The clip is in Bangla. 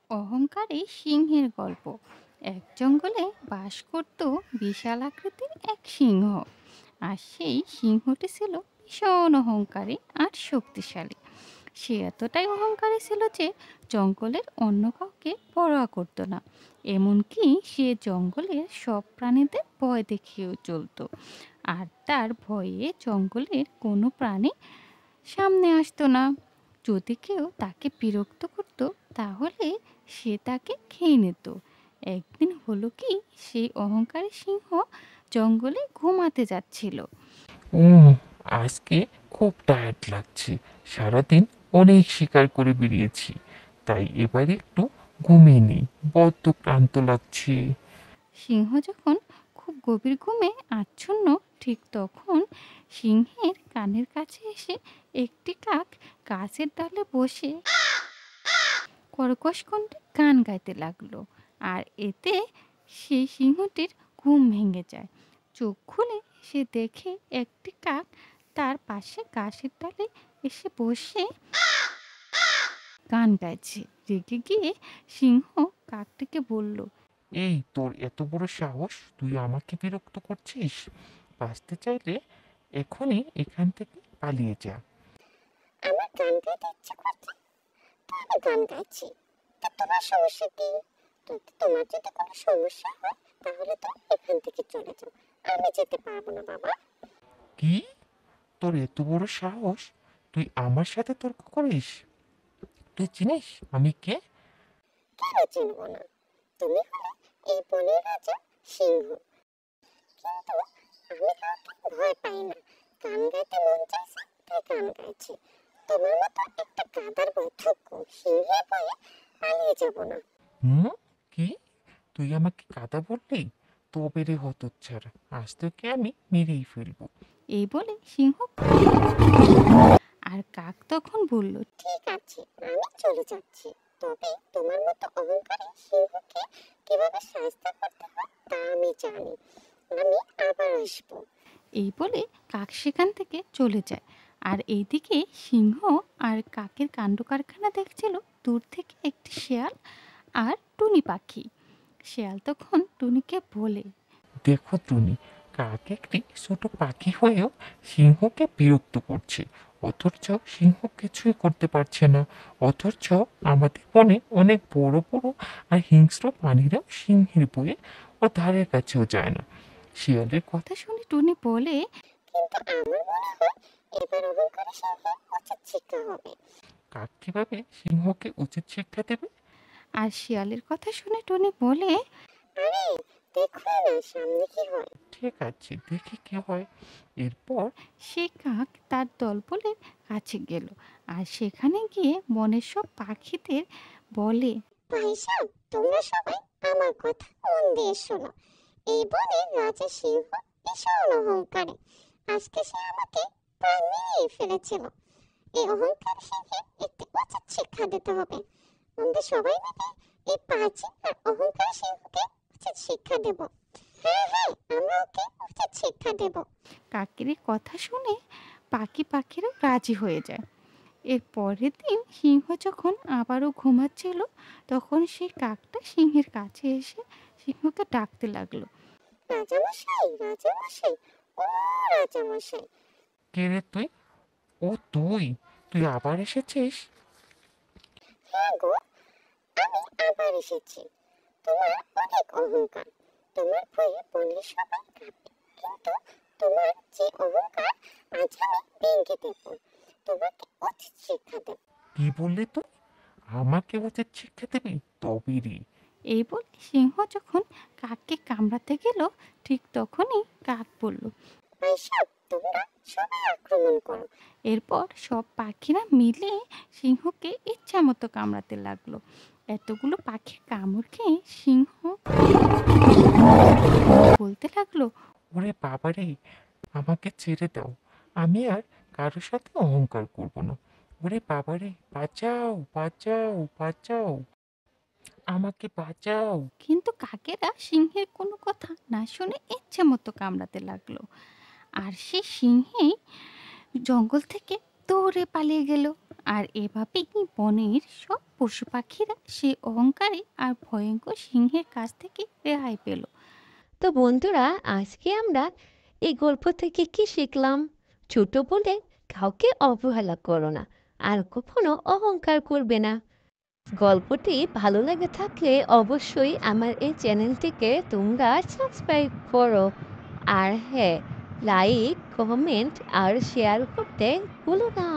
অহংকারী সিংহের গল্প। এক জঙ্গলে বাস করত বিশাল আকৃতির এক সিংহ। আর সেই সিংহটি ছিল ভীষণ অহংকারী আর শক্তিশালী। সে এতটাই অহংকারী ছিল যে জঙ্গলের অন্য কাউকে পরোয়া করতো না। এমনকি সে জঙ্গলের সব প্রাণীদের ভয় দেখিয়েও চলতো। আর তার ভয়ে জঙ্গলের কোনো প্রাণী সামনে আসতো না। যদি কেউ তাকে বিরক্ত করত তাহলে সে তাকে খেয়ে নিত। একদিন হলো কি, সেই অহংকারী সিংহ জঙ্গলে ঘুমাতে যাচ্ছিল। উম আজকে খুব টায়ার্ড লাগছে। সারাদিন অনেক শিকার করে বেরিয়েছি, তাই এবার একটু ঘুমিয়ে নিই। বড্ড ক্লান্ত লাগছে। সিংহ যখন খুব গভীর ঘুমে আচ্ছন্ন, ঠিক তখন সিংহের কানের কাছে এসে একটি কাক গাছের ডালে বসে কর্কশ কণ্ঠে গান গাইতে লাগলো। আর এতে সেই সিংহটির ঘুম ভেঙে যায়। চোখ খুলে সে দেখে একটি কাক তার পাশে গাছের ডালে এসে বসে গান গাইছে। রেগে গিয়ে সিংহ কাকটিকে বলল, এই, তোর এত বড় সাহস! তুই আমাকে বিরক্ত করছিস। বাঁচতে চাইলে এখনই এখান থেকে পালিয়ে যা। আমার গান গাইতে ইচ্ছে করছে, তাই আমি গান গাইছি। তা তোমার সমস্যা কি? তোমার যদি কোনো সমস্যা হয় তাহলে তো এখান থেকে চলে যাও। আমি যেতে পারবো না বাবা। কি? তোর এত বড় সাহস! তুই আমার সাথে তর্ক করিস? তুই চিনিস আমি কে? কেন চিনবো না? তুমি হলে এই বনের রাজা সিংহ। কিন্তু আমি কাউকে ভয় পাই না। গান গাইতে মন চাইছে তাই গান গাইছি। তোমার মতো একটা গাধার বৈঠক্য সিংহের ভয়ে পালিয়ে যাব না। হুম? কি? তুই আমাকে কাদা বললি? তবে রে হতচ্ছাড়া, আজ তোকে আমি মেরেই ফেলবো। এই বলে সিংহ আর কাক তখন বলল, ঠিক আছে, আমি চলে যাচ্ছি। তবে তোমার মতো অহংকারী সিংহকে কিভাবে শায়েস্তা করতে হয় তা আমি জানি। আমি আবার আসবো। এই বলে কাক সেখান থেকে চলে যায়। আর এইদিকে সিংহ আর কাকের কাণ্ড কারখানা দেখছিল দূর থেকে একটি শেয়াল আর টুনি পাখি। শেয়াল তখন টুনিকে বলে, দেখো টুনি, কাক একটি ছোট পাখি হয়েও সিংহকে বিরক্ত করছে, অথচ সিংহ কিছুই করতে পারছে না। অথচ আমাদের বনে অনেক বড় বড় আর হিংস্র প্রাণীরাও সিংহের বয়ে ও ধারের কাছেও যায় না। শিয়ালের কথা কথা শুনে টুনি বলে, কিন্তু আমার মনে হয় এবার অহংকারী সিংহের উচিত শিক্ষা হবে। কাক কিভাবে সিংহকে উচিত শিক্ষা দেবে? আর শিয়ালের কথা শুনে টুনি বলে, আরে দেখো না সামনে কি হয়। ঠিক আছে, দেখি কি হয়। এরপর সে কাক তার দলবলের কাছে গেল আর সেখানে গিয়ে বনের সব পাখিদের বলে, ভাই সাহেব, তোমরা সবাই আমার কথা মন দিয়ে শোনো। এই বনের রাজা সিংহ ভীষণ অহংকারী। আজকে সে আমাকে প্রায় মেরেই ফেলেছিল। এই অহংকার সিংহের একটি উচিত শিক্ষা দিতে হবে। আমরা সবাই মিলে এই পাজি আর অহংকার সিংহকে উচিত শিক্ষা দেব। হ্যাঁ হ্যাঁ, আমরা ওকে উচিত শিক্ষা দেব। কাকের এই কথা শুনে পাখিরা রাজি হয়ে যায়। এর পরের দিন সিংহ যখন আবারও ঘুমাচ্ছিল, তখন সেই কাকটা সিংহের কাছে এসে সিংহকে ডাকতে লাগলো। রাজামশাই, রাজামশাই, ও রাজামশাই। কে রে তুই? ও তুই? তুই আবার এসেছিস? হ্যাঁ গো, আমি আবার এসেছি। তোমার অনেক অহংকার। তোমার ভয়ে বনের সবাই কাঁপে। কিন্তু তোমার যে অহংকার, আজ আমি ভেঙে দেব। তোমাকে উচিত শিক্ষা দেব। কি বললি তুই? আমাকে উচিত শিক্ষা দিবি? তবে রে। এই বলে সিংহ যখন কাককে কামড়াতে গেল, ঠিক তখনই কাক বলল। ভাইসব, তোমরা সবাই আক্রমণ করো। এরপর সব পাখিরা মিলে সিংহকে ইচ্ছা মতো কামড়াতে লাগলো। এতগুলো পাখির কামড় খেয়ে সিংহ বলতে লাগলো, ওরে বাবারে, আমাকে ছেড়ে দাও। আমি আর কারোর সাথে অহংকার করব না। ওরে বাবারে, বাঁচাও বাঁচাও বাঁচাও, আমাকে বাঁচাও। কিন্তু কাকেরা সিংহের কোনো কথা না শুনে ইচ্ছে মতো কামড়াতে লাগলো। আর সে সিংহেই জঙ্গল থেকে দৌড়ে পালিয়ে গেল। আর এভাবেই বনের সব পশু পাখিরা সে অহংকারী আর ভয়ঙ্কর সিংহের কাছ থেকে রেহাই পেল। তো বন্ধুরা, আজকে আমরা এই গল্প থেকে কি শিখলাম? ছোট বলে কাউকে অবহেলা করো না, আর কখনো অহংকার করবে না। গল্পটি ভালো লেগে থাকলে অবশ্যই আমার এই চ্যানেলটিকে তোমরা সাবস্ক্রাইব করো। আর হ্যাঁ, লাইক, কমেন্ট আর শেয়ার করতে ভুলো না।